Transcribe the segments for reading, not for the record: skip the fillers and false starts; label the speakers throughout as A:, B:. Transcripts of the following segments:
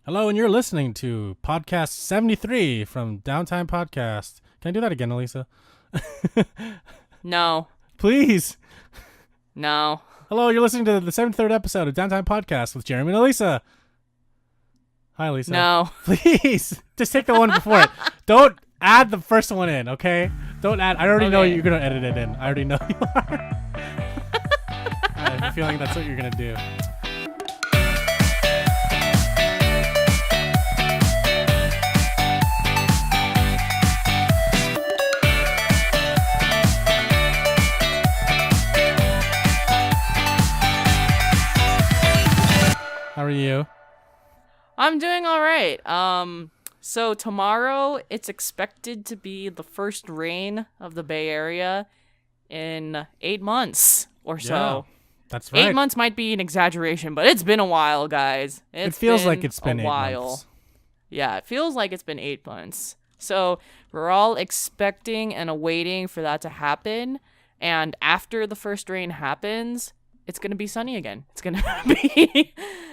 A: Hello, and you're listening to podcast 73 from Downtime Podcast. Can I do that again, Alyssa?
B: No.
A: Please.
B: No.
A: Hello, you're listening to the 73rd episode of Downtime Podcast with Jeremy and Alyssa. Hi, Alyssa.
B: No.
A: Please. Just take the one before it. Don't add the first one in, okay? Don't add. I already know you're going to edit it in. I already know you are. I have a feeling that's what you're going to do. How are you?
B: I'm doing all right. So tomorrow it's expected to be the first rain of the Bay Area in 8 months or so.
A: Yeah, that's right.
B: 8 months might be an exaggeration, but it's been a while, guys.
A: It feels like it's been
B: a
A: 8
B: while.
A: months.
B: Yeah, it feels like it's been 8 months. So we're all expecting and awaiting for that to happen. And after the first rain happens, it's going to be sunny again. It's going to be,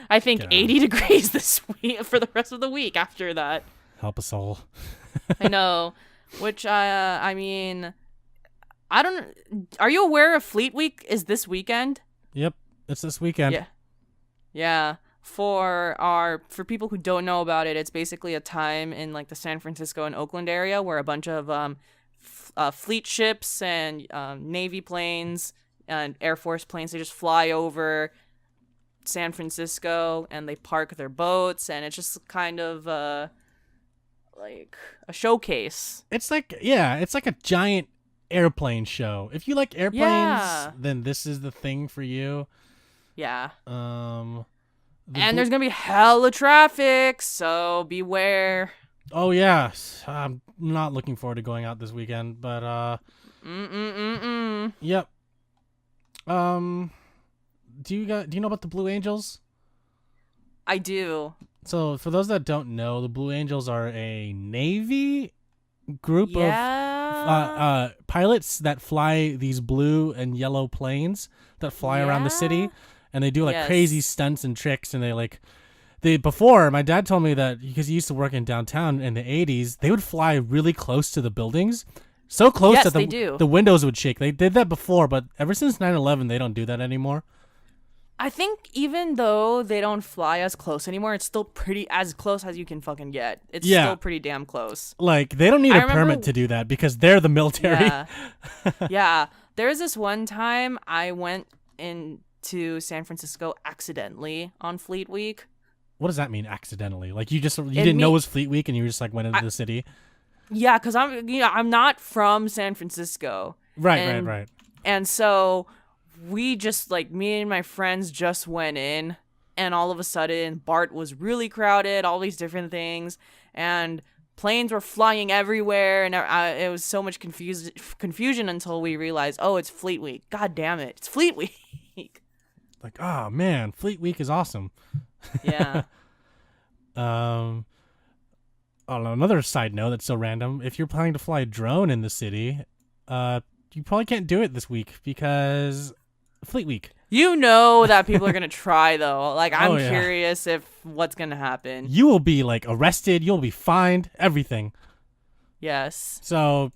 B: I think, 80 degrees this week for the rest of the week after that.
A: Help us all.
B: I know. Which, I mean, I don't, are you aware of Fleet Week is this weekend?
A: Yep, it's this weekend.
B: Yeah. Yeah. For people who don't know about it, it's basically a time in like the San Francisco and Oakland area where a bunch of fleet ships and Navy planes and Air Force planes, they just fly over San Francisco and they park their boats, and it's just kind of like a showcase.
A: It's like a giant airplane show. If you like airplanes, then this is the thing for you.
B: Yeah. And there's gonna be hella traffic, so beware.
A: Oh yeah, I'm not looking forward to going out this weekend, but Yep. Do you know about the Blue Angels?
B: I do.
A: So for those that don't know, the Blue Angels are a Navy group of pilots that fly these blue and yellow planes that fly around the city, and they do like crazy stunts and tricks, and before my dad told me that because he used to work in downtown in the 80s, they would fly really close to the buildings. So close that the windows would shake. They did that before, but ever since 9/11, they don't do that anymore.
B: I think even though they don't fly as close anymore, it's still pretty as close as you can fucking get. It's still pretty damn close.
A: Like, they don't need a permit to do that because they're the military.
B: Yeah. Yeah. There's this one time I went into San Francisco accidentally on Fleet Week.
A: What does that mean, accidentally? Like, you didn't know it was Fleet Week and you just like went into the city?
B: Yeah, because I'm not from San Francisco.
A: Right.
B: And so we just, like, me and my friends just went in, and all of a sudden BART was really crowded, all these different things, and planes were flying everywhere, and it was so much confusion until we realized, oh, it's Fleet Week. God damn it, it's Fleet Week.
A: Like, oh man, Fleet Week is awesome.
B: Yeah.
A: Another side note that's so random, if you're planning to fly a drone in the city, you probably can't do it this week because Fleet Week.
B: You know that people are going to try, though. Like, I'm curious if what's going to happen.
A: You will be, like, arrested. You'll be fined. Everything.
B: Yes.
A: So,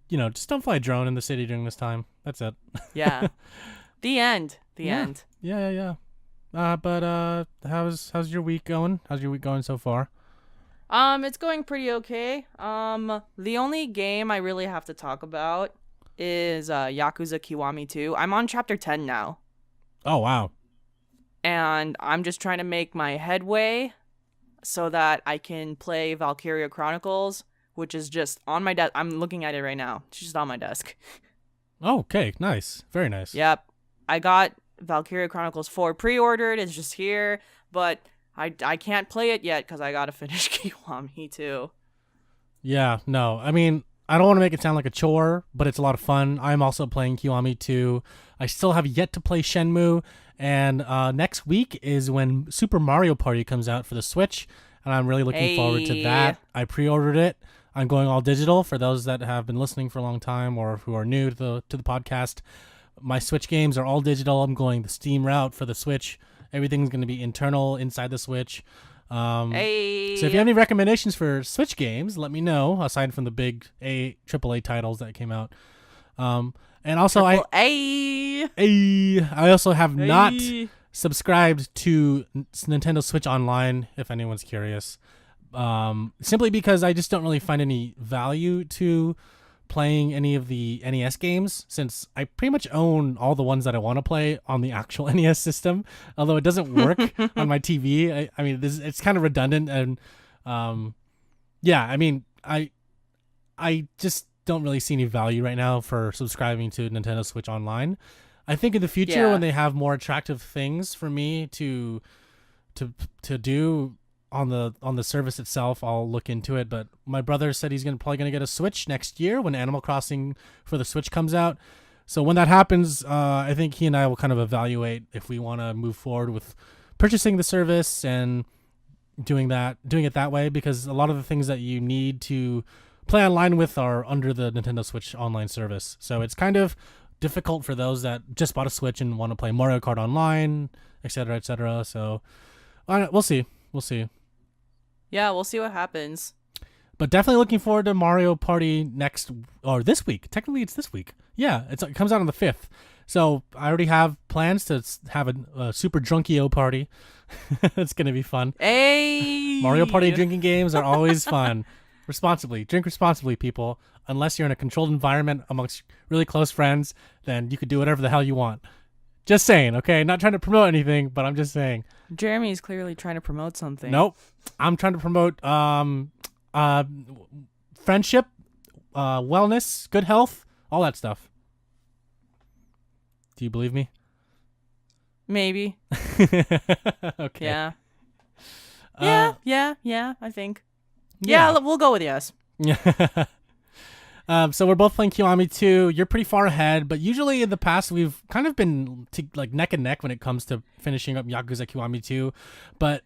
A: just don't fly a drone in the city during this time. That's it.
B: Yeah. The end. The end.
A: Yeah. But how's your week going? How's your week going so far?
B: It's going pretty okay. The only game I really have to talk about is Yakuza Kiwami 2. I'm on chapter 10 now.
A: Oh, wow.
B: And I'm just trying to make my headway so that I can play Valkyria Chronicles, which is just on my desk. I'm looking at it right now. It's just on my desk.
A: Oh, okay. Nice. Very nice.
B: Yep. I got Valkyria Chronicles 4 pre-ordered. It's just here, but I can't play it yet because I gotta finish Kiwami too. Yeah,
A: no. I mean, I don't want to make it sound like a chore, but it's a lot of fun. I'm also playing Kiwami 2. I still have yet to play Shenmue, and next week is when Super Mario Party comes out for the Switch, and I'm really looking forward to that. I pre-ordered it. I'm going all digital for those that have been listening for a long time or who are new to the podcast. My Switch games are all digital. I'm going the Steam route for the Switch. Everything's going to be internal inside the Switch.
B: Hey.
A: So if you have any recommendations for Switch games, let me know. Aside from the big AAA titles that came out, and also I also have not subscribed to Nintendo Switch Online. If anyone's curious, simply because I just don't really find any value to playing any of the NES games, since I pretty much own all the ones that I want to play on the actual NES system, although it doesn't work on my TV. I mean, it's kind of redundant, and yeah, I mean, I just don't really see any value right now for subscribing to Nintendo Switch Online. I think in the future, when they have more attractive things for me to do on the service itself, I'll look into it. But my brother said he's probably gonna get a Switch next year when Animal Crossing for the Switch comes out. So when that happens, I think he and I will kind of evaluate if we want to move forward with purchasing the service and doing it that way, because a lot of the things that you need to play online with are under the Nintendo Switch Online service. So it's kind of difficult for those that just bought a Switch and want to play Mario Kart Online, etc., etc. So we'll see.
B: Yeah, we'll see what happens.
A: But definitely looking forward to Mario Party this week. Technically, it's this week. Yeah, it comes out on the 5th. So I already have plans to have a super drunkio party. It's going to be fun.
B: Hey!
A: Mario Party drinking games are always fun. Responsibly. Drink responsibly, people. Unless you're in a controlled environment amongst really close friends, then you could do whatever the hell you want. Just saying, okay? Not trying to promote anything, but I'm just saying.
B: Jeremy is clearly trying to promote something.
A: Nope. I'm trying to promote friendship, wellness, good health, all that stuff. Do you believe me?
B: Maybe.
A: Okay.
B: Yeah. Yeah, I think. Yeah, we'll go with yes.
A: Yeah. So we're both playing Kiwami 2. You're pretty far ahead, but usually in the past we've kind of been like neck and neck when it comes to finishing up Yakuza Kiwami 2. But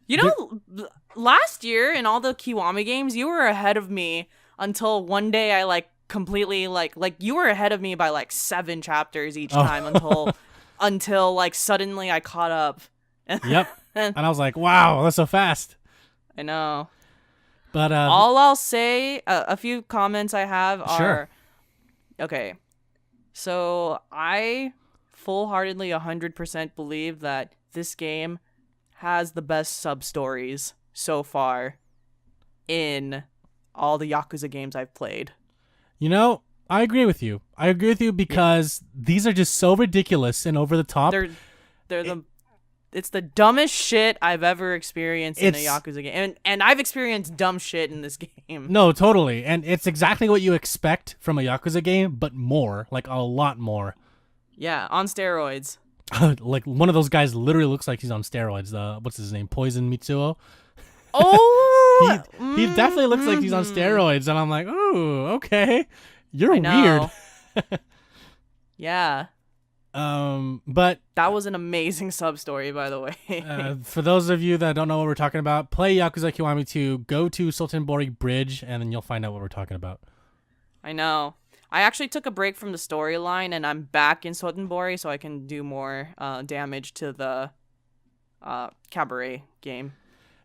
B: last year in all the Kiwami games, you were ahead of me until one day I completely you were ahead of me by 7 chapters each time until suddenly I caught up.
A: Yep. And I was like, wow, that's so fast.
B: I know.
A: But
B: all I'll say, a few comments I have are,
A: sure.
B: Okay, so I full-heartedly 100% believe that this game has the best sub-stories so far in all the Yakuza games I've played.
A: You know, I agree with you. Because these are just so ridiculous and over the top.
B: It's the dumbest shit I've ever experienced in a Yakuza game. And I've experienced dumb shit in this game.
A: No, totally. And it's exactly what you expect from a Yakuza game, but more. A lot more.
B: Yeah, on steroids.
A: One of those guys literally looks like he's on steroids. What's his name? Poison Mitsuo?
B: Oh!
A: he definitely looks like he's on steroids. And I'm like, ooh, okay. You're weird.
B: Yeah.
A: But
B: that was an amazing sub story, by the way.
A: For those of you that don't know what we're talking about, play Yakuza Kiwami 2, go to Sultanbori Bridge, and then you'll find out what we're talking about.
B: I know. I actually took a break from the storyline, and I'm back in Sultanbori, so I can do more damage to the cabaret game.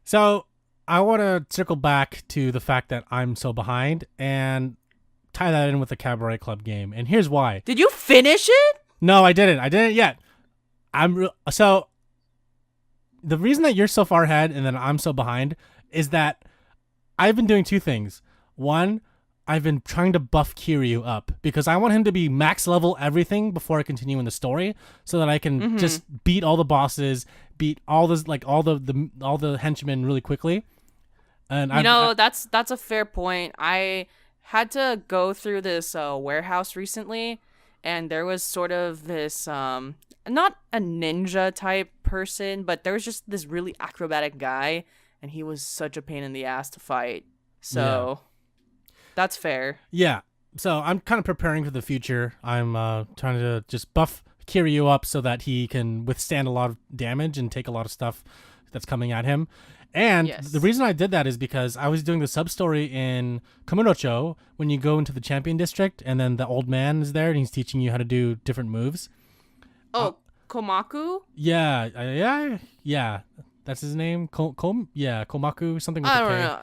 A: So I want to circle back to the fact that I'm so behind and tie that in with the Cabaret Club game, and here's why.
B: Did you finish it?
A: No, I didn't. I didn't yet. So the reason that you're so far ahead and then I'm so behind is that I've been doing 2 things. One, I've been trying to buff Kiryu up because I want him to be max level everything before I continue in the story, so that I can just beat all the bosses, beat all this all the henchmen really quickly. And
B: that's a fair point. I had to go through this warehouse recently. And there was sort of this, not a ninja type person, but there was just this really acrobatic guy, and he was such a pain in the ass to fight. So, That's fair.
A: Yeah. So I'm kind of preparing for the future. I'm trying to just buff Kiryu up so that he can withstand a lot of damage and take a lot of stuff that's coming at him. And the reason I did that is because I was doing the sub-story in Kamurocho when you go into the champion district and then the old man is there and he's teaching you how to do different moves.
B: Oh, Komaku?
A: Yeah. That's his name. Komaku, something with
B: I
A: a
B: don't
A: K.
B: know.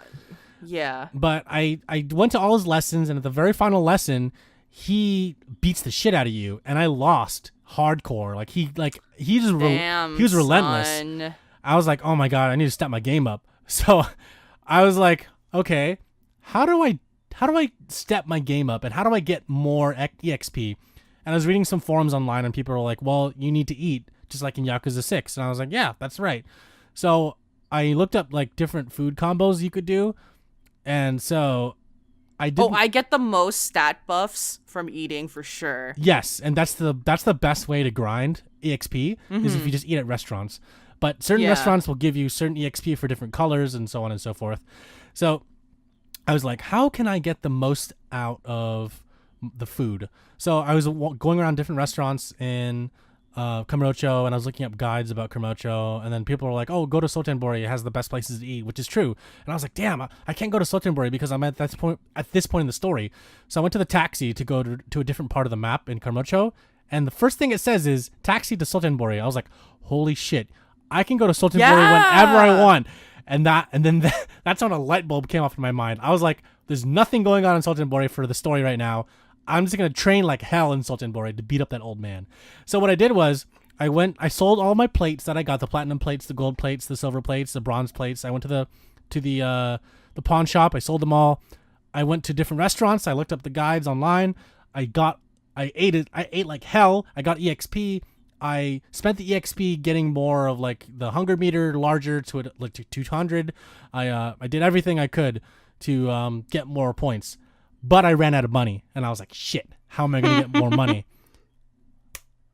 B: Yeah.
A: But I went to all his lessons, and at the very final lesson, he beats the shit out of you, and I lost hardcore. He was relentless.
B: Son.
A: I was like, oh my god, I need to step my game up. So I was like, okay, how do I step my game up, and how do I get more EXP? And I was reading some forums online, and people were like, well, you need to eat, just like in Yakuza 6. And I was like, yeah, that's right. So I looked up like different food combos you could do. And so I did.
B: I get the most stat buffs from eating for sure.
A: Yes, and that's the best way to grind EXP is if you just eat at restaurants. But certain restaurants will give you certain EXP for different colors and so on and so forth. So I was like, how can I get the most out of the food? So I was going around different restaurants in Kamurocho, and I was looking up guides about Kamurocho, and then people were like, oh, go to Sotenbori, it has the best places to eat, which is true. And I was like, damn, I can't go to Sotenbori because I'm at this point in the story. So I went to the taxi to go to a different part of the map in Kamurocho, and the first thing it says is taxi to Sotenbori. I was like, holy shit, I can go to Sotenbori whenever I want. And then that's when a light bulb came off in my mind. I was like, there's nothing going on in Sotenbori for the story right now. I'm just going to train like hell in Sotenbori to beat up that old man. So what I did was I sold all my plates that I got, the platinum plates, the gold plates, the silver plates, the bronze plates. I went to the pawn shop. I sold them all. I went to different restaurants. I looked up the guides online. I ate like hell. I got EXP. I spent the EXP getting more of like the hunger meter larger to 200. I did everything I could to get more points. But I ran out of money, and I was like, shit, how am I going to get more money?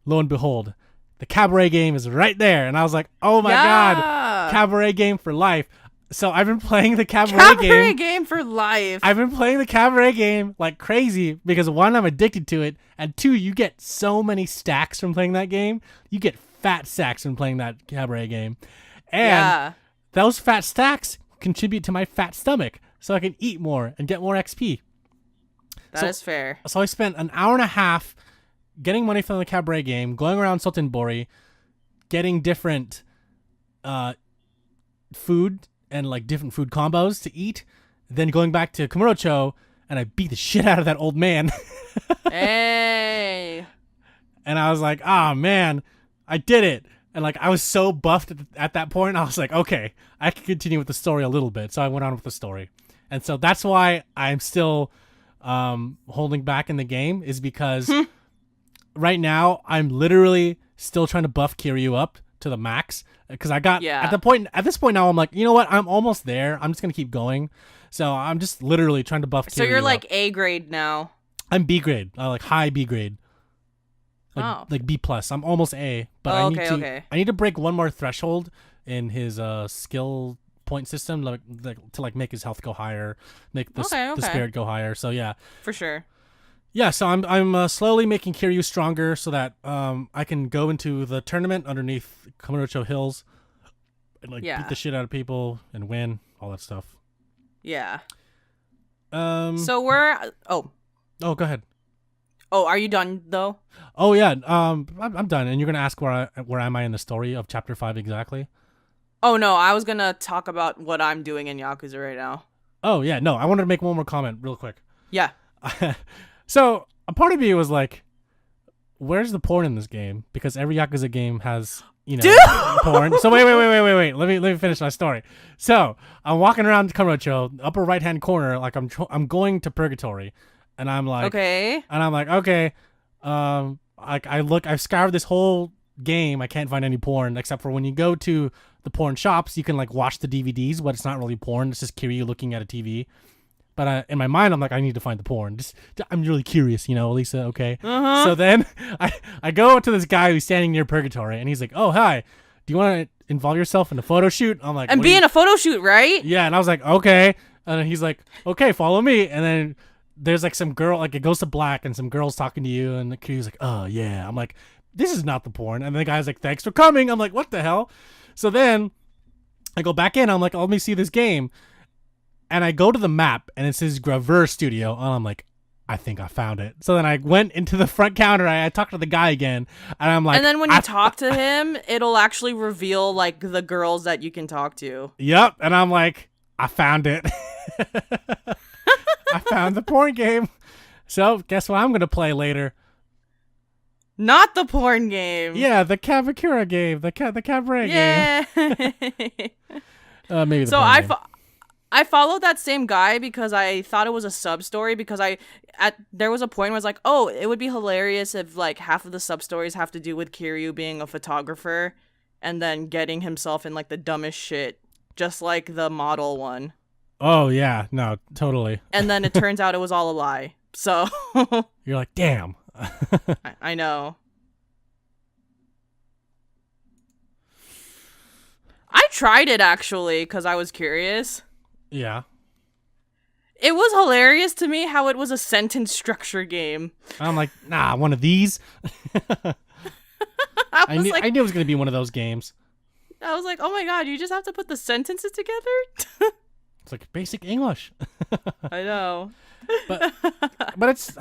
A: Lo and behold, the cabaret game is right there. And I was like, oh my God, cabaret game for life. So I've been playing the cabaret
B: game for life.
A: I've been playing the cabaret game like crazy because one, I'm addicted to it, and two, you get so many stacks from playing that game. You get fat stacks from playing that cabaret game. And those fat stacks contribute to my fat stomach so I can eat more and get more XP.
B: That is fair.
A: So I spent an hour and a half getting money from the cabaret game, going around Sotenbori, getting different food and like different food combos to eat, then going back to Kamurocho, and I beat the shit out of that old man.
B: Hey.
A: And I was like, ah, man, I did it. And like I was so buffed at that point, I was like, okay, I can continue with the story a little bit. So I went on with the story. And so that's why I'm still holding back in the game, is because right now I'm literally still trying to buff Kiryu up to the max, because I got at this point now I'm like, you know what, I'm almost there, I'm just gonna keep going. So I'm just literally trying to buff Kiryu.
B: So you're like
A: up.
B: A grade now.
A: I'm B grade, like high B grade, like B plus. I'm almost A, but I need to break one more threshold in his skill point system, to make his health go higher, make the spirit go higher. So yeah,
B: for sure.
A: Yeah, so I'm slowly making Kiryu stronger so that I can go into the tournament underneath Kamurocho Hills and beat the shit out of people and win all that stuff.
B: Yeah.
A: So
B: we're
A: go ahead.
B: Oh, are you done though?
A: Oh yeah. I'm done. And you're gonna ask where am I in the story of chapter 5 exactly?
B: Oh, no, I was going to talk about what I'm doing in Yakuza right now.
A: Oh, yeah, no, I wanted to make one more comment real quick.
B: Yeah.
A: So, a part of me was like, where's the porn in this game? Because every Yakuza game has, porn. So, wait. Let me finish my story. So, I'm walking around Kamurocho, upper right-hand corner, like I'm going to Purgatory. And I'm like...
B: Okay.
A: And I'm like, okay, I've scoured this whole game, I can't find any porn except for when you go to the porn shops, you can like watch the DVDs, but it's not really porn, it's just Kiryu looking at a TV. But in my mind, I'm like, I need to find the porn. I'm really curious, Lisa, okay? So then I go to this guy who's standing near Purgatory, and he's like, oh, hi, do you want to involve yourself in a photo shoot? I'm like,
B: and be in a photo shoot, right?
A: Yeah, and I was like, okay. And then he's like, okay, follow me. And then there's like some girl, like it goes to black, and some girl's talking to you, and the Kiryu's like, oh, yeah. I'm like, this is not the porn. And the guy's like, thanks for coming. I'm like, what the hell? So then I go back in. I'm like, let me see this game. And I go to the map, and it says Graveur Studio. And I'm like, I think I found it. So then I went into the front counter. I talked to the guy again, and I'm like,
B: and then when you talk to him, it'll actually reveal like the girls that you can talk to.
A: Yep. And I'm like, I found it. I found the porn game. So guess what I'm gonna play later?
B: Not the porn game.
A: Yeah, the Kabakura game, the cabaret game. Maybe the porn game.
B: I followed that same guy because I thought it was a sub story because there was a point where I was like, oh, it would be hilarious if like half of the sub stories have to do with Kiryu being a photographer and then getting himself in like the dumbest shit, just like the model one.
A: Oh yeah, no, totally.
B: And then it turns out it was all a lie. So
A: you're like, damn.
B: I know. I tried it actually because I was curious.
A: Yeah.
B: It was hilarious to me how it was a sentence structure game.
A: I'm like, nah, one of these. I knew it was going to be one of those games.
B: I was like, oh my god, you just have to put the sentences together?
A: It's like basic English.
B: I know.
A: But it's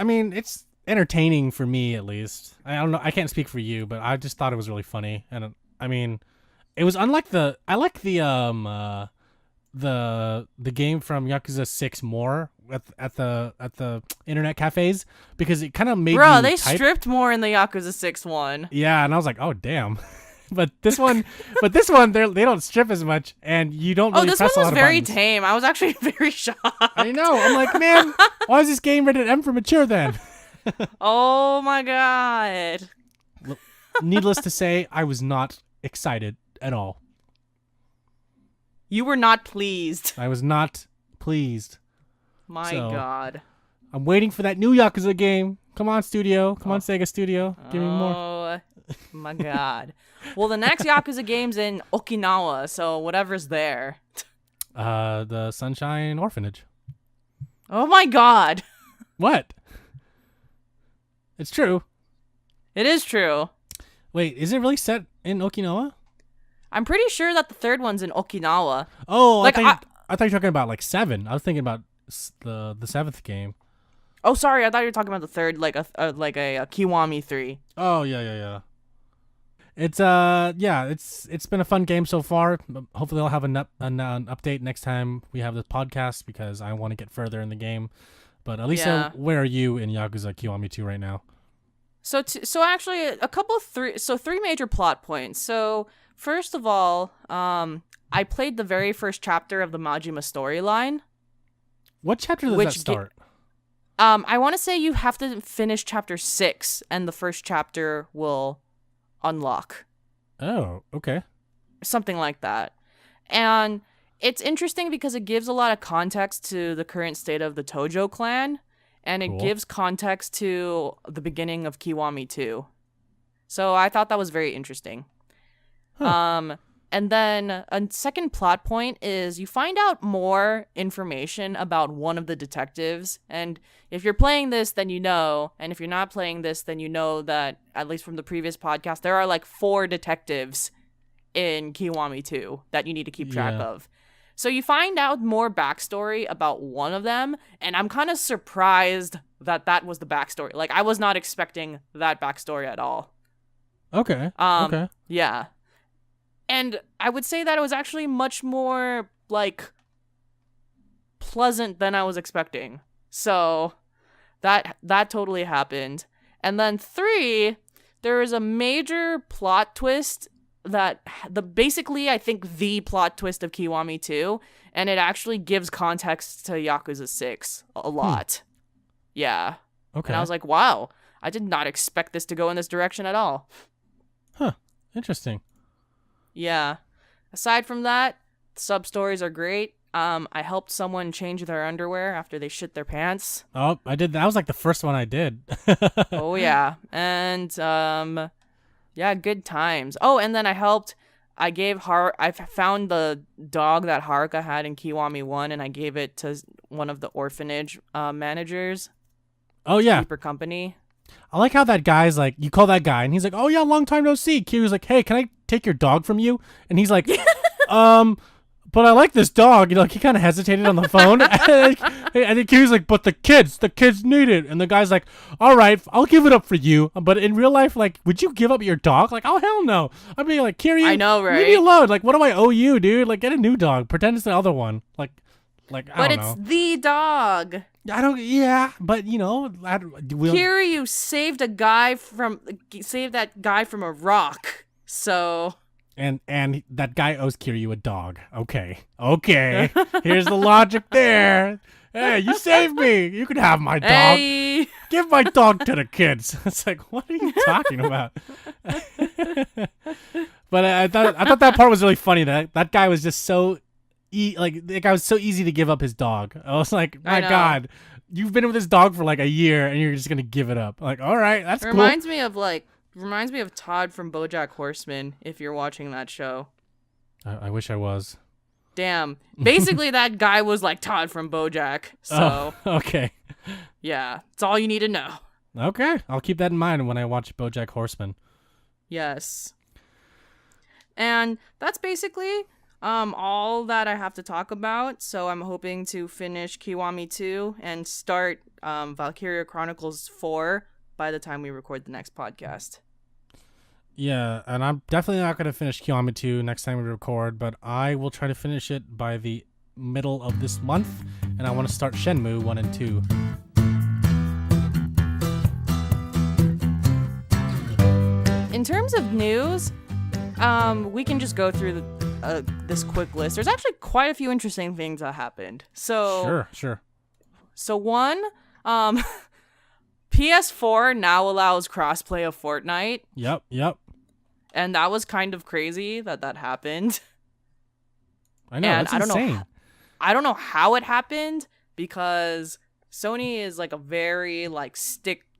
A: entertaining for me at least. I don't know. I can't speak for you, but I just thought it was really funny. And I mean, it was unlike I like the game from Yakuza 6 more at the internet cafes because it kind of made
B: they stripped more in the Yakuza 6 one.
A: Yeah, and I was like, oh damn. but this one they don't strip as much and you don't really press a lot of buttons.
B: Oh, this one was very tame. I was actually very shocked.
A: I know. I'm like, man, why is this game rated M for mature then?
B: Oh my god.
A: Needless to say, I was not excited at all.
B: You were not pleased.
A: I was not pleased.
B: My god.
A: I'm waiting for that new Yakuza game. Come on, studio. Come on, Sega Studio. Give me more.
B: Oh, my god. Well, the next Yakuza game's in Okinawa, so whatever's there.
A: The Sunshine Orphanage.
B: Oh my god.
A: What? It's true.
B: It is true.
A: Wait, is it really set in Okinawa?
B: I'm pretty sure that the third one's in Okinawa.
A: Oh, I thought you were talking about like 7. I was thinking about the 7th game.
B: Oh, sorry, I thought you were talking about the third, like a Kiwami 3.
A: Oh yeah. It's it's been a fun game so far. Hopefully, I'll have an update next time we have this podcast because I want to get further in the game. But Alyssa, where are you in Yakuza Kiwami 2 right now?
B: So actually, three major plot points. So first of all, I played the very first chapter of the Majima storyline.
A: What chapter does that start?
B: I want to say you have to finish chapter 6, and the first chapter will unlock.
A: Oh, okay.
B: Something like that. And it's interesting because it gives a lot of context to the current state of the Tojo clan, and it gives context to the beginning of Kiwami 2. So I thought that was very interesting.
A: Huh.
B: And then a second plot point is you find out more information about one of the detectives. And if you're playing this, then you know. And if you're not playing this, then you know that, at least from the previous podcast, there are like 4 detectives in Kiwami 2 that you need to keep track of. So you find out more backstory about one of them. And I'm kind of surprised that was the backstory. Like, I was not expecting that backstory at all.
A: Okay.
B: Okay. Yeah. And I would say that it was actually much more, like, pleasant than I was expecting. So that totally happened. And then 3, there is a major plot twist that basically I think the plot twist of Kiwami 2, and it actually gives context to Yakuza 6 a lot. Yeah.
A: Okay.
B: And I was like, wow, I did not expect this to go in this direction at all.
A: Huh. Interesting.
B: Yeah. Aside from that, sub stories are great. I helped someone change their underwear after they shit their pants.
A: Oh, I did. That was like the first one I did.
B: Oh yeah. And yeah, good times. Oh, and then I found the dog that Haruka had in Kiwami 1 and I gave it to one of the orphanage managers.
A: Oh yeah.
B: Keep her company.
A: I like how that guy's like, you call that guy and he's like, oh yeah, long time no see. Kiryu's like, hey, can I take your dog from you? And he's like, but I like this dog. Like he kind of hesitated on the phone, and then Kiwi's like, but the kids need it. And the guy's like, all right, I'll give it up for you. But in real life, like, would you give up your dog? Like, oh hell no. I'd be like, Kiryu,
B: I know, right?
A: Leave me alone. Like, what do I owe you, dude? Like, get a new dog. Pretend it's the other one. Like I don't know.
B: But it's the dog.
A: I don't. Yeah, but
B: Kiryu saved that guy from a rock. So.
A: And that guy owes Kiryu a dog. Okay. Here's the logic there. Hey, you saved me. You can have my dog.
B: Hey.
A: Give my dog to the kids. It's like, what are you talking about? But I thought that part was really funny. That guy was just so that guy was so easy to give up his dog. I was like, my God, you've been with this dog for like a year and you're just gonna give it up. Like, all right, that's cool.
B: Reminds me of Todd from BoJack Horseman, if you're watching that show.
A: I wish I was.
B: Damn. Basically, that guy was like Todd from BoJack. So.
A: Oh, okay.
B: Yeah, it's all you need to know.
A: Okay, I'll keep that in mind when I watch BoJack Horseman.
B: Yes. And that's basically all that I have to talk about. So I'm hoping to finish Kiwami 2 and start Valkyria Chronicles 4 by the time we record the next podcast.
A: Yeah, and I'm definitely not going to finish Kiwami 2 next time we record, but I will try to finish it by the middle of this month, and I want to start Shenmue 1 and 2.
B: In terms of news, we can just go through this quick list. There's actually quite a few interesting things that happened. So
A: Sure.
B: So one, PS4 now allows crossplay of Fortnite.
A: Yep.
B: And that was kind of crazy that happened.
A: I know, that's insane.
B: I don't know how it happened because Sony is like a very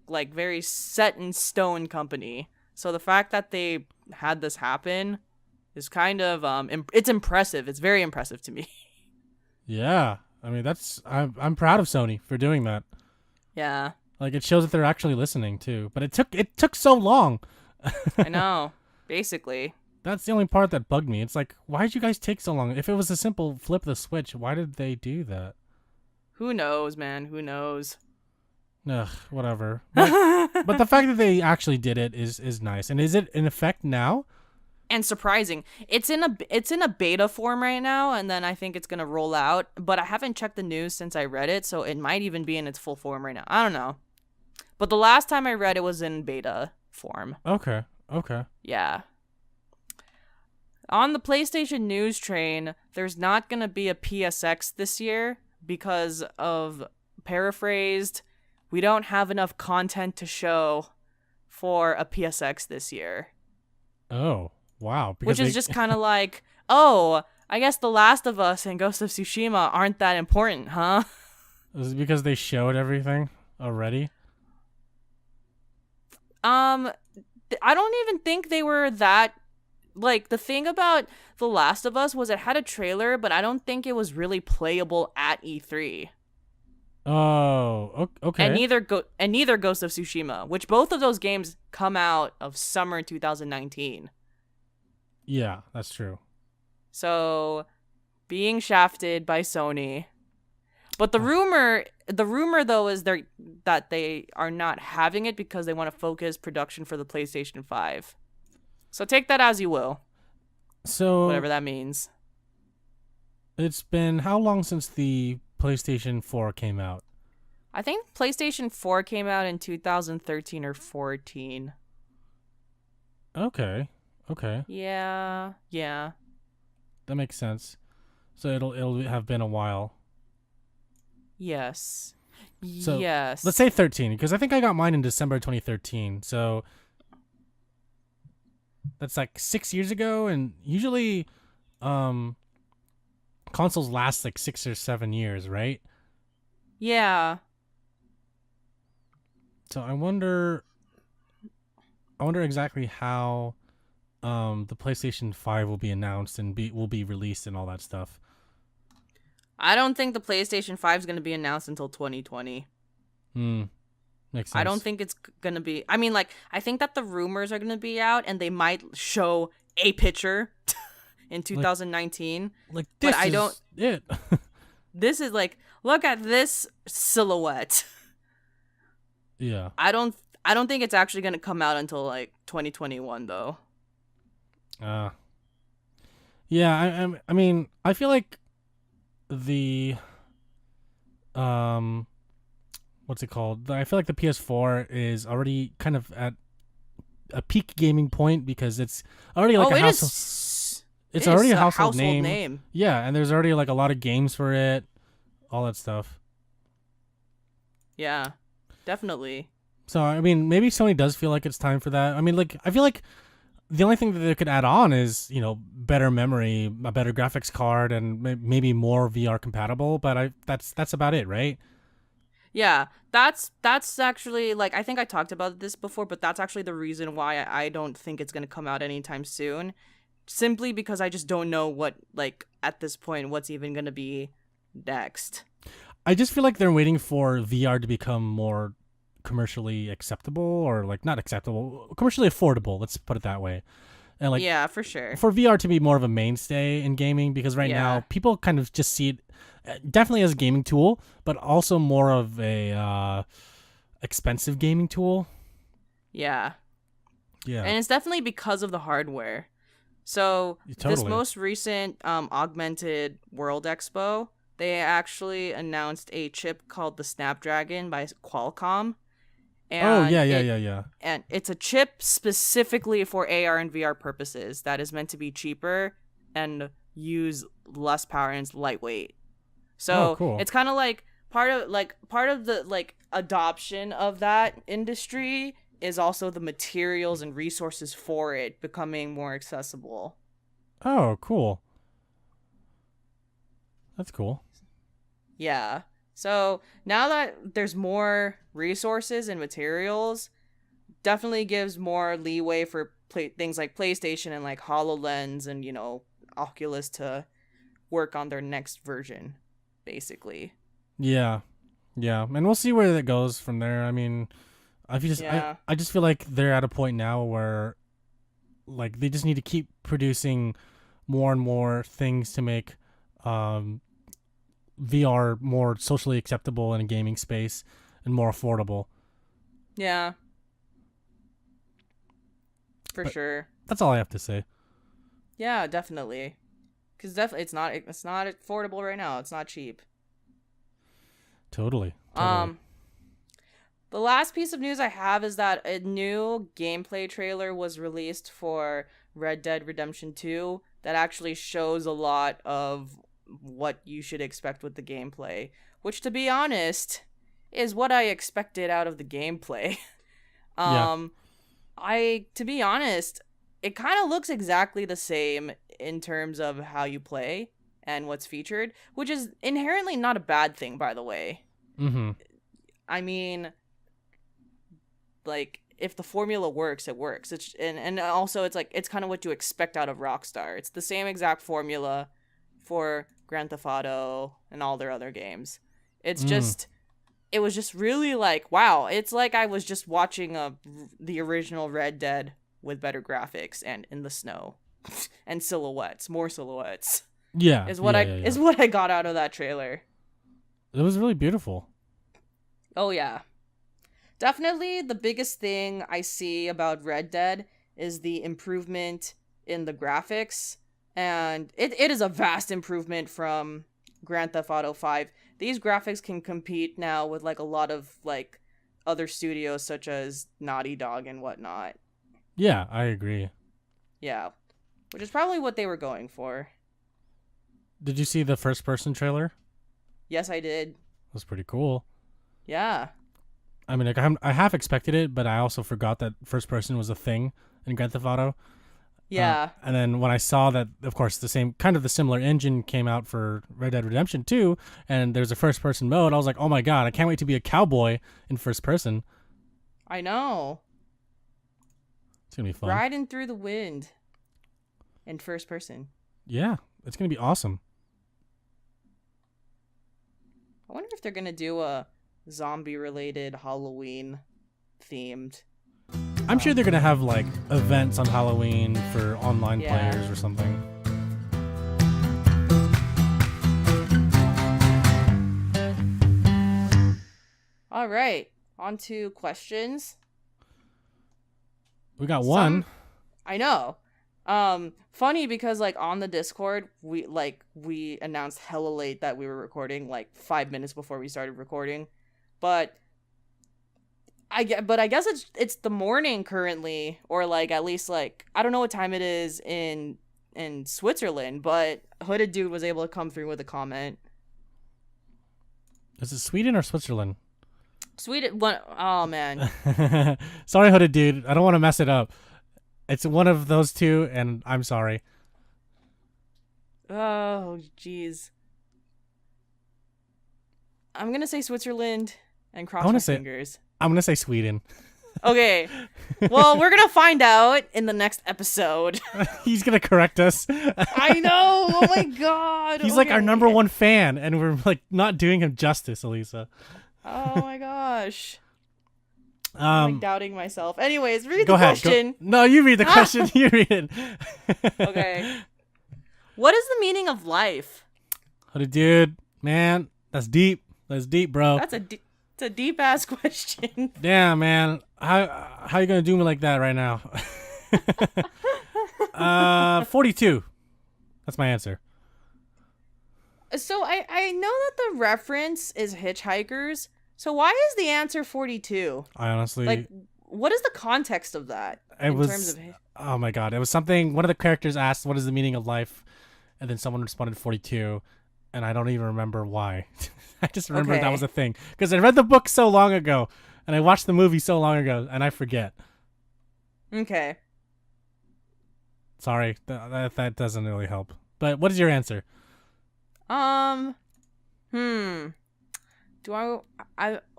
B: very set in stone company. So the fact that they had this happen is kind of it's impressive. It's very impressive to me.
A: Yeah. I mean, I'm proud of Sony for doing that.
B: Yeah.
A: Like it shows that they're actually listening too. But it took so long.
B: I know. Basically.
A: That's the only part that bugged me. It's like, why did you guys take so long? If it was a simple flip the switch, why did they do that?
B: Who knows, man? Who knows?
A: Ugh, whatever. But the fact that they actually did it is nice. And is it in effect now?
B: And surprising. It's in a beta form right now, and then I think it's gonna roll out. But I haven't checked the news since I read it, so it might even be in its full form right now. I don't know. But the last time I read it was in beta form.
A: Okay.
B: Yeah. On the PlayStation news train, there's not going to be a PSX this year because of, paraphrased, we don't have enough content to show for a PSX this year.
A: Oh, wow.
B: Which is just kind of like, oh, I guess The Last of Us and Ghost of Tsushima aren't that important, huh?
A: Is it because they showed everything already?
B: I don't even think they were that. Like, the thing about The Last of Us was it had a trailer, but I don't think it was really playable at E3.
A: Oh, okay.
B: And neither Ghost of Tsushima, which both of those games come out of summer 2019.
A: Yeah, that's true.
B: So, being shafted by Sony. But the rumor though is that they are not having it because they want to focus production for the PlayStation 5. So take that as you will.
A: So
B: whatever that means.
A: It's been how long since the PlayStation 4 came out?
B: I think PlayStation 4 came out in 2013 or 14.
A: Okay.
B: Yeah.
A: That makes sense. So it'll have been a while.
B: Yes.
A: So
B: yes.
A: Let's say 13, because I think I got mine in December 2013. So that's like 6 years ago, and usually consoles last like 6 or 7 years, right?
B: Yeah.
A: So I wonder exactly how the PlayStation 5 will be announced and will be released and all that stuff.
B: I don't think the PlayStation 5 is going to be announced until 2020.
A: Makes sense.
B: I don't think it's going to be... I mean, like, I think that the rumors are going to be out and they might show a picture in 2019.
A: Like this
B: but I
A: is
B: don't.
A: it.
B: This is like, look at this silhouette.
A: Yeah.
B: I don't think it's actually gonna come out until like 2021 though.
A: Yeah. I mean, I feel like the what's it called? I feel like the PS4 is already kind of at a peak gaming point because it's already like a household. It's already a household name. Yeah, and there's already like a lot of games for it, all that stuff.
B: Yeah, definitely.
A: So I mean, maybe Sony does feel like it's time for that. I mean, like I feel like the only thing that they could add on is, you know, better memory, a better graphics card, and maybe more VR compatible. But that's about it, right?
B: Yeah, that's actually, like, I think I talked about this before, but that's actually the reason why I don't think it's going to come out anytime soon. Simply because I just don't know what, like, at this point, what's even going to be next.
A: I just feel like they're waiting for VR to become more commercially acceptable, or, like, not acceptable, commercially affordable, let's put it that way. And, like,
B: yeah, for sure.
A: For VR to be more of a mainstay in gaming, because right now people kind of just see it definitely as a gaming tool, but also more of a expensive gaming tool.
B: Yeah.
A: Yeah.
B: And it's definitely because of the hardware. So
A: totally.
B: This most recent Augmented World Expo, they actually announced a chip called the Snapdragon by Qualcomm. And
A: yeah.
B: And it's a chip specifically for AR and VR purposes that is meant to be cheaper and use less power, and it's lightweight. So
A: cool.
B: It's kind of like part of the like adoption of that industry is also the materials and resources for it becoming more accessible.
A: Oh, cool. That's cool.
B: Yeah. So now that there's more resources and materials, definitely gives more leeway for things like PlayStation and like HoloLens and, you know, Oculus to work on their next version, basically.
A: Yeah. And we'll see where that goes from there. I mean, I just feel like they're at a point now where, like, they just need to keep producing more and more things to make VR more socially acceptable in a gaming space and more affordable.
B: Yeah. But sure.
A: That's all I have to say.
B: Yeah, definitely. Because definitely it's not affordable right now. It's not cheap.
A: Totally.
B: The last piece of news I have is that a new gameplay trailer was released for Red Dead Redemption 2 that actually shows a lot of what you should expect with the gameplay, which, to be honest, is what I expected out of the gameplay. To be honest, it kind of looks exactly the same in terms of how you play and what's featured, which is inherently not a bad thing, by the way.
A: Mm-hmm.
B: I mean, like, if the formula works, it works. And also it's like, it's kind of what you expect out of Rockstar. It's the same exact formula for Grand Theft Auto and all their other games. It's just, it was just really like, wow, it's like I was just watching the original Red Dead with better graphics and in the snow and more silhouettes.
A: Yeah.
B: Is what I got out of that trailer.
A: It was really beautiful.
B: Oh yeah. Definitely the biggest thing I see about Red Dead is the improvement in the graphics. And it is a vast improvement from Grand Theft Auto 5. These graphics can compete now with like a lot of like other studios such as Naughty Dog and whatnot.
A: Yeah, I agree.
B: Yeah. Which is probably what they were going for.
A: Did you see the first person trailer?
B: Yes, I did.
A: It was pretty cool.
B: Yeah.
A: I mean, like, I half expected it, but I also forgot that first person was a thing in Grand Theft Auto.
B: Yeah.
A: And then when I saw that, of course, the similar engine came out for Red Dead Redemption 2, and there's a first person mode, I was like, oh my god, I can't wait to be a cowboy in first person.
B: I know.
A: It's going to be fun.
B: Riding through the wind in first person.
A: Yeah, it's going to be awesome.
B: I wonder if they're going to do a zombie-related Halloween themed.
A: I'm sure they're going to have, like, events on Halloween for online players or something.
B: All right. On to questions.
A: We got one.
B: I know. Funny because like on the Discord, we announced hella late that we were recording, like 5 minutes before we started recording. But I guess it's the morning currently, or like at least like I don't know what time it is in Switzerland, but Hooded Dude was able to come through with a comment.
A: Is it Sweden or Switzerland?
B: Sweden. Oh man.
A: Sorry, Hooded Dude. I don't want to mess it up. It's one of those two, and I'm sorry.
B: Oh jeez. I'm gonna say Switzerland and cross my fingers.
A: I'm gonna say Sweden.
B: Okay. Well, we're gonna find out in the next episode.
A: He's gonna correct us.
B: I know. Oh my god.
A: He's like our number one fan, and we're like not doing him justice, Alyssa.
B: Oh my gosh. I'm like doubting myself. Anyways, read
A: the
B: question.
A: No, you read the question. You read it.
B: Okay. What is the meaning of life?
A: Dude, man, that's deep. That's deep, bro.
B: It's a deep ass question.
A: Damn, man. How you gonna do me like that right now? 42. That's my answer.
B: So I know that the reference is Hitchhikers. So why is the answer 42?
A: I honestly...
B: Like, what is the context of that? Terms of...
A: Oh my god. It was something... One of the characters asked, what is the meaning of life? And then someone responded 42. And I don't even remember why. I just remember that was a thing. Because I read the book so long ago. And I watched the movie so long ago. And I forget.
B: Okay.
A: Sorry. That doesn't really help. But what is your answer?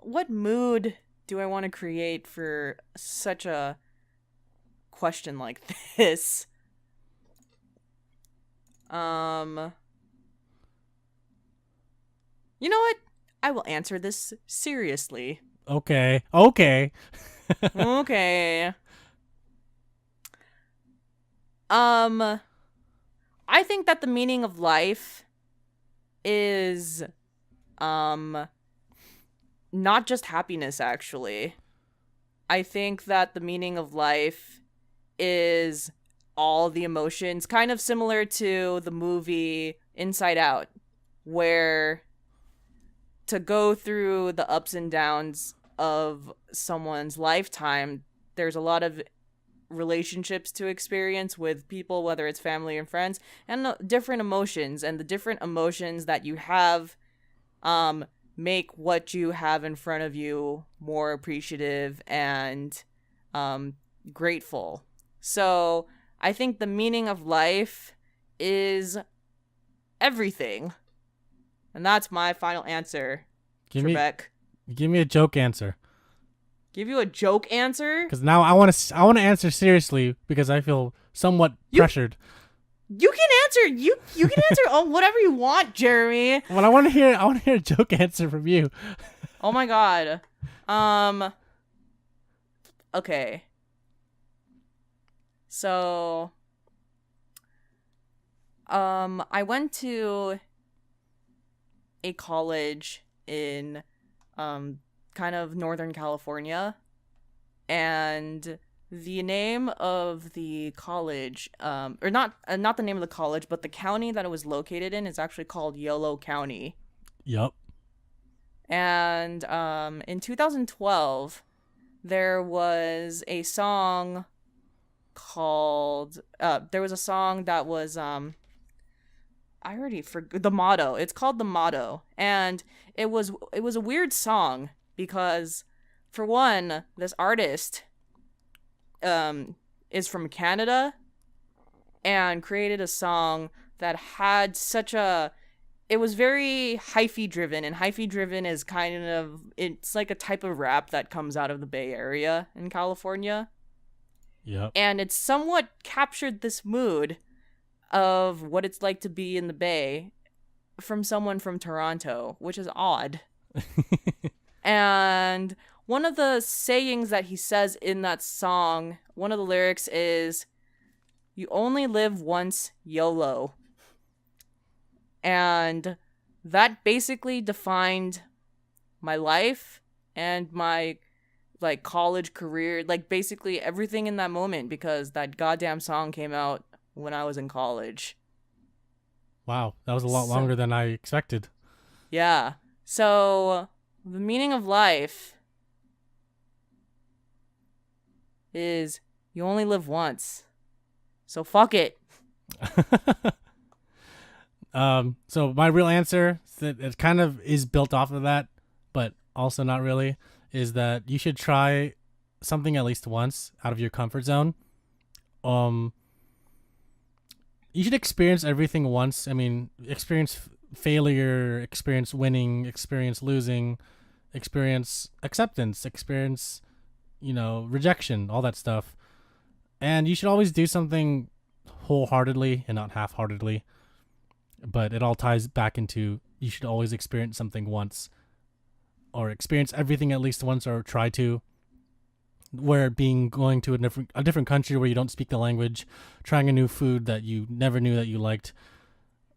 B: What mood do I want to create for such a question like this? You know what? I will answer this seriously.
A: Okay.
B: Okay. I think that the meaning of life is not just happiness, actually. I think that the meaning of life is all the emotions, kind of similar to the movie Inside Out, where to go through the ups and downs of someone's lifetime, there's a lot of relationships to experience with people, whether it's family and friends, and different emotions, and the different emotions that you have make what you have in front of you more appreciative and grateful. So I think the meaning of life is everything, and that's my final answer.
A: Give me a joke answer.
B: Give you a joke answer?
A: Because now I want to answer seriously because I feel somewhat pressured.
B: You can answer. You can answer whatever you want, Jeremy.
A: Well, I want to hear a joke answer from you.
B: Oh my god. Okay. So I went to a college in kind of Northern California, and the name of the college, or not the name of the college, but the county that it was located in is actually called Yolo County.
A: Yup.
B: And in 2012, there was a song called that was I already forgot the motto. It's called The Motto, and it was a weird song because, for one, this artist is from Canada and created a song that had it was very hyphy driven, and hyphy driven is it's like a type of rap that comes out of the Bay Area in California.
A: Yep.
B: And it somewhat captured this mood of what it's like to be in the Bay from someone from Toronto, which is odd. And one of the sayings that he says in that song, one of the lyrics is, "You only live once, YOLO." And that basically defined my life and my like college career, like basically everything in that moment, because that goddamn song came out when I was in college.
A: Wow, that was a lot longer than I expected.
B: Yeah. So the meaning of life is you only live once. So fuck it.
A: So my real answer, it kind of is built off of that, but also not really, is that you should try something at least once out of your comfort zone. You should experience everything once. I mean, experience failure, experience winning, experience losing, experience acceptance, experience, rejection, all that stuff. And you should always do something wholeheartedly and not half-heartedly. But it all ties back into you should always experience something once, or experience everything at least once, or try to. Where going to a different country where you don't speak the language, trying a new food that you never knew that you liked,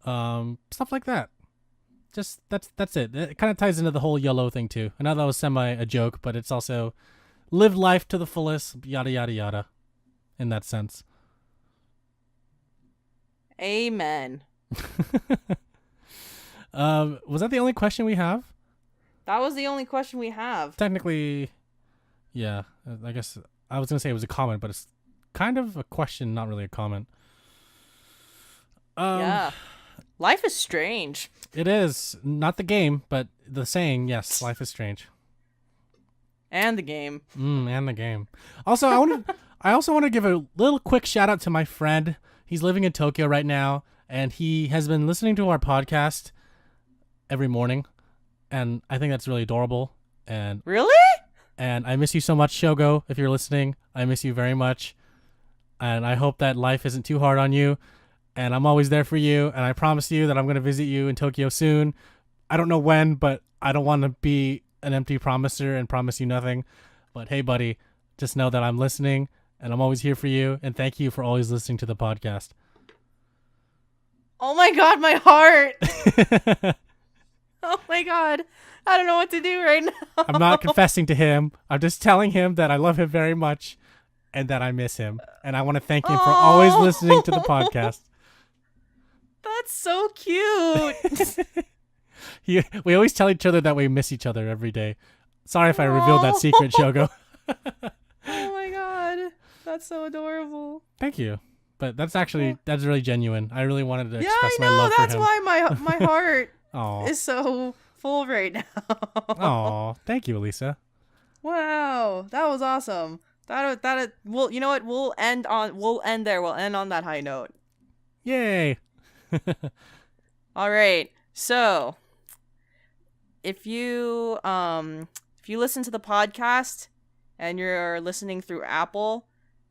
A: stuff like that. Just that's it. It kind of ties into the whole YOLO thing too. I know that was semi a joke, but it's also live life to the fullest, yada yada yada, in that sense.
B: Amen.
A: Was that the only question we have?
B: That was the only question we have.
A: Technically, yeah. I guess I was gonna say it was a comment, but it's kind of a question, not really a comment.
B: Yeah. Life is strange.
A: It is. Not the game, but the saying, yes, life is strange.
B: And the game.
A: And the game. Also, I also want to give a little quick shout out to my friend. He's living in Tokyo right now, and he has been listening to our podcast every morning, and I think that's really adorable. And
B: really?
A: And I miss you so much, Shogo, if you're listening. I miss you very much. And I hope that life isn't too hard on you. And I'm always there for you. And I promise you that I'm going to visit you in Tokyo soon. I don't know when, but I don't want to be an empty promiser and promise you nothing. But hey, buddy, just know that I'm listening and I'm always here for you. And thank you for always listening to the podcast.
B: Oh my God, my heart. Oh my God. I don't know what to do right now.
A: I'm not confessing to him. I'm just telling him that I love him very much and that I miss him. And I want to thank him for always listening to the podcast.
B: That's so cute.
A: We always tell each other that we miss each other every day. Sorry if I revealed that secret, Shogo.
B: Oh my God. That's so adorable.
A: Thank you. But that's really genuine. I really wanted to express my love for him.
B: That's why my heart is so full right now.
A: Oh, thank you, Alyssa.
B: Wow, that was awesome. Well, you know what? We'll end there. We'll end on that high note.
A: Yay.
B: All right. So, if you listen to the podcast and you're listening through Apple,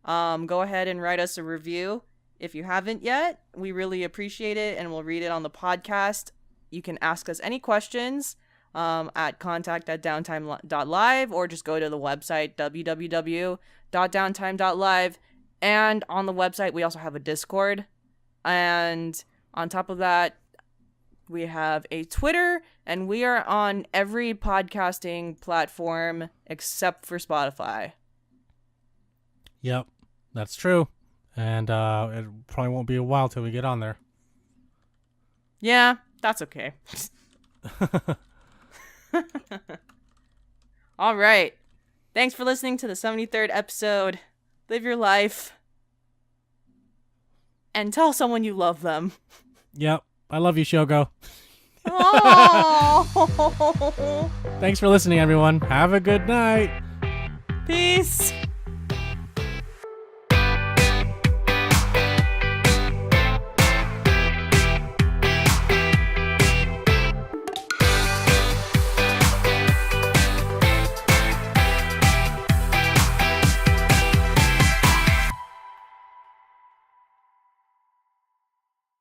B: go ahead and write us a review. If you haven't yet, we really appreciate it, and we'll read it on the podcast. You can ask us any questions at contact@Downtime.Live, or just go to the website www.Downtime.Live. And on the website, we also have a Discord. And on top of that, we have a Twitter, and we are on every podcasting platform except for Spotify.
A: Yep, that's true. And it probably won't be a while till we get on there.
B: Yeah, that's okay. All right. Thanks for listening to the 73rd episode. Live your life. And tell someone you love them.
A: Yep. I love you, Shogo.
B: Oh.
A: Thanks for listening, everyone. Have a good night.
B: Peace.